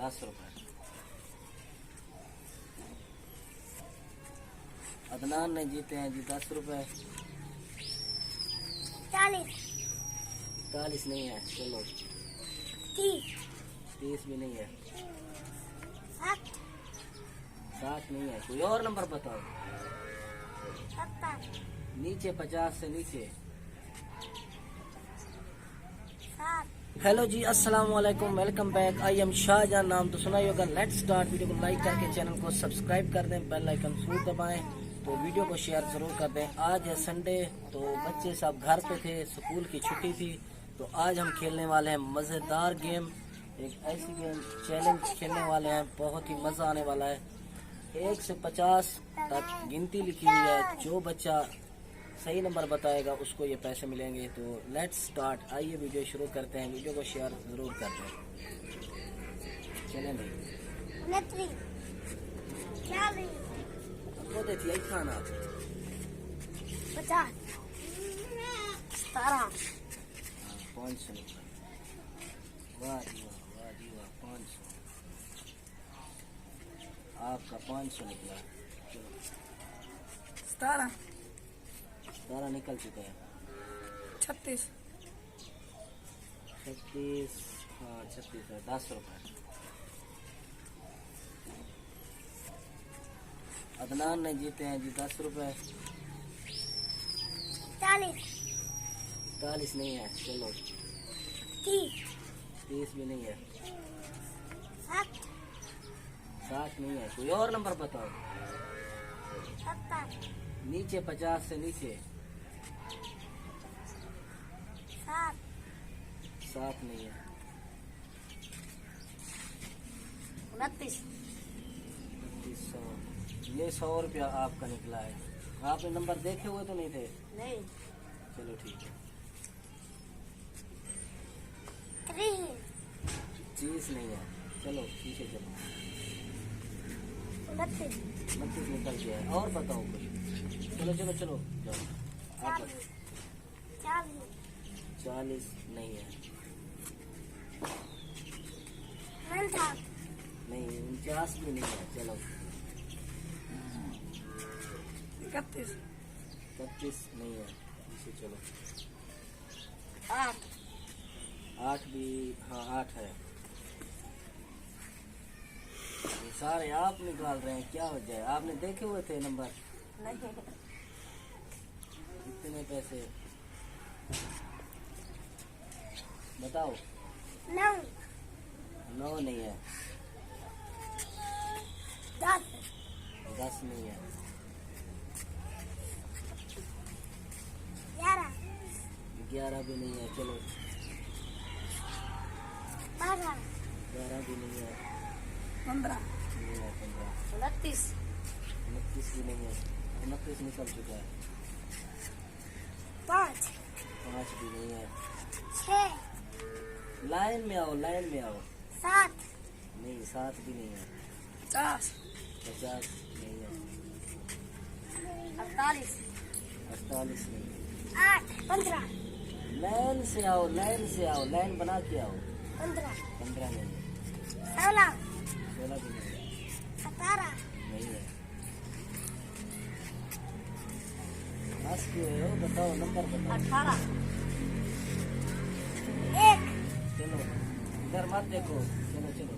₹10। अदनान ने जीते हैं जी ₹10। 40 नहीं है। चलो 30 भी नहीं है। 60 नहीं है। कोई और नंबर बताओ। नीचे 50 से नीचे। हेलो जी, अस्सलाम वालेकुम, welcome back. I am Shahjahan. नाम तो सुना ही होगा। Let's start. वीडियो को लाइक करके चैनल को सब्सक्राइब कर दें, बेल आइकन जरूर दबाएं, तो वीडियो को शेयर जरूर कर दें। आज है संडे, तो बच्चे सब घर पे थे, स्कूल की छुट्टी थी, तो आज हम खेलने वाले हैं मज़ेदार गेम। एक ऐसी गेम चैलेंज खेलने वाले हैं, बहुत ही मज़ा आने वाला है। 1 से 50 तक गिनती लिखी हुई है। जो बच्चा सही नंबर बताएगा उसको ये पैसे मिलेंगे। तो लेट्स स्टार्ट। आइए वीडियो शुरू करते हैं। वीडियो को शेयर जरूर कर दें। चलें भाई। वो देखिए खाना 50 17 500 निकला। वाह जी वाह, वाह जी वाह। 500 आपका 500 निकला। 17 निकल चुका है। 36 हाँ 36 है। ₹10। अदनान ने जीते हैं जी ₹10। 40 नहीं है। चलो 30 भी नहीं है। 60 नहीं है। कोई और नंबर बताओ। नीचे 50 से नीचे। 7 नहीं है। 29 ये ₹100 आपका निकला है। आपने नंबर देखे हुए तो नहीं थे? नहीं। चलो ठीक है। 30 नहीं है। चलो पीछे चलो। 29 निकल गया है। और बताओ कुछ। चलो चलो चलो जाओ। आप 40 नहीं है। नहीं 49 भी नहीं है। चलो 31 नहीं है। इसे चलो 8 भी। हाँ 8 है। ये सारे आप निकाल रहे हैं, क्या वजह है? आपने देखे हुए थे नंबर? नहीं। कितने पैसे बताओ। 9 नहीं है। 10 नहीं है। 11 भी नहीं है। चलो 12 भी नहीं है। 15 नहीं है। 15 29 भी नहीं है। 29 निकल चुका है। 5 भी नहीं है। 6 लाइन में आओ, लाइन में आओ। 7 नहीं 7 भी नहीं है। 50 नहीं है। 48 नहीं है। 8 15 लाइन से आओ, लाइन से आओ, लाइन बना के आओ। 15 15 नहीं है। 16 16 भी नहीं है। 17 नहीं है। बस क्यों हो? बताओ नंबर बताओ। 18 1 चलो इधर मत देखो। चलो चलो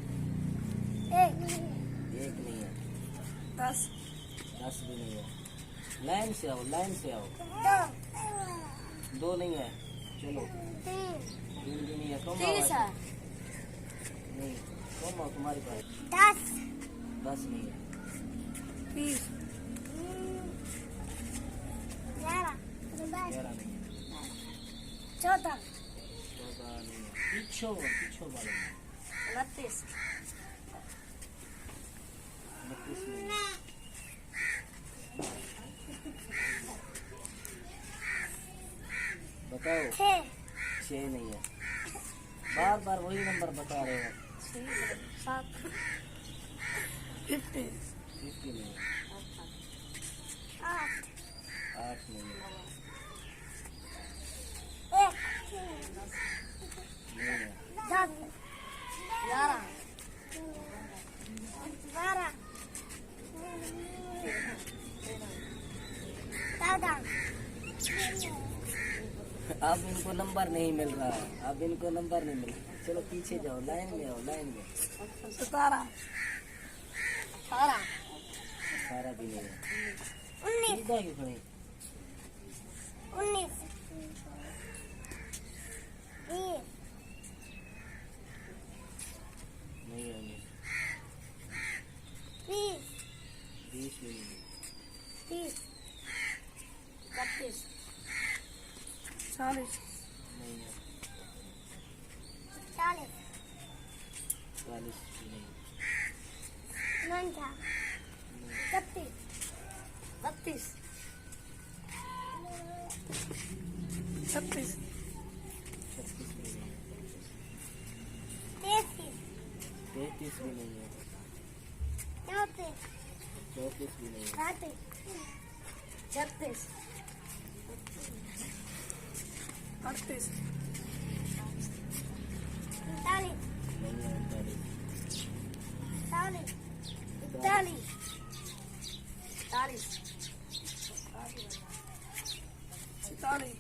1 1 नहीं है। 10 भी नहीं है। लाइन से आओ, लाइन से आओ। 2 नहीं है। चलो 3 भी नहीं है। कम आओ। 30 नहीं कम आओ, तुम्हारे पास 10 नहीं है। 30 11 11 नहीं है। 14 नहीं है। पीछो वाले में 29 नहीं है। बताओ 6 नहीं है। बार बार वही नंबर बता रहे हो। 7 50 नहीं है। 8 नहीं है। 1 नहीं है। 10 11 अब इनको नंबर नहीं मिल रहा है, अब इनको नंबर नहीं मिल रहा। चलो पीछे जाओ, लाइन में आओ, लाइन में। 17 18 18 भी नहीं है। 19 सीधा क्यों खड़े? 19 20 नहीं है, 20 20 भी नहीं है। 30 31 40 नहीं है, 40 40 भी नहीं है। 39 31 32 36 36 भी नहीं है। 33 33 भी नहीं है। 34 34 भी नहीं है। 36 38 39 नहीं है, 39। 40 41 42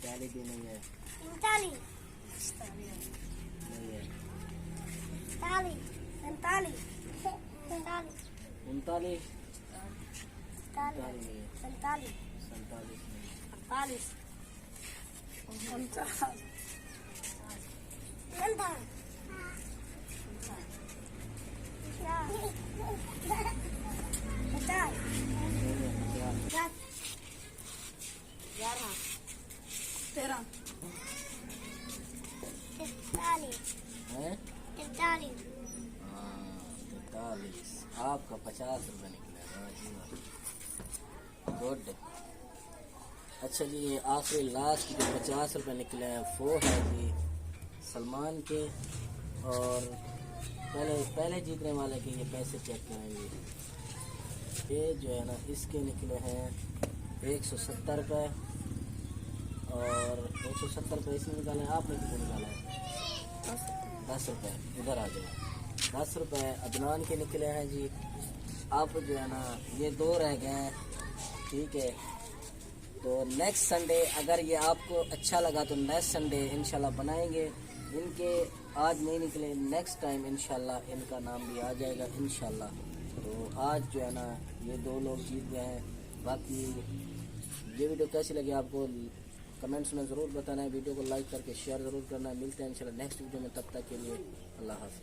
40 भी नहीं है। 43 नहीं है। 45 47 47 39 47 नहीं है। 47 47 नहीं है। 48 49 हैं? 43 हाँ, 43। आपका 50 रुपये निकला। वाह जी वाह, गुड। अच्छा जी, ये आखिरी लास्ट जो 50 रुपये निकले हैं वो है जी सलमान के। और पहले जीतने वाले के ये पैसे चेक करेंगे। ये जो है ना, इसके निकले हैं 170 रुपये। और 170 रुपये इसने निकाले हैं, आपने कितने निकाला है? 10 रुपये। इधर आ जाए। 10 रुपये अदनान के निकले हैं जी। अब जो है ना, ये 2 रह गए हैं, ठीक है। तो नेक्स्ट संडे अगर ये आपको अच्छा लगा तो नेक्स्ट संडे इंशाल्लाह बनाएंगे। इनके आज नहीं निकले, नेक्स्ट टाइम इंशाल्लाह इनका नाम भी आ जाएगा इंशाल्लाह। तो आज जो है ना, ये 2 लोग जीत गए हैं। बाकी ये वीडियो कैसी लगी आपको कमेंट्स में ज़रूर बताना है। वीडियो को लाइक करके शेयर ज़रूर करना है। मिलते हैं इंशाल्लाह नेक्स्ट वीडियो में, तब तक के लिए अल्लाह हाफ़िज़।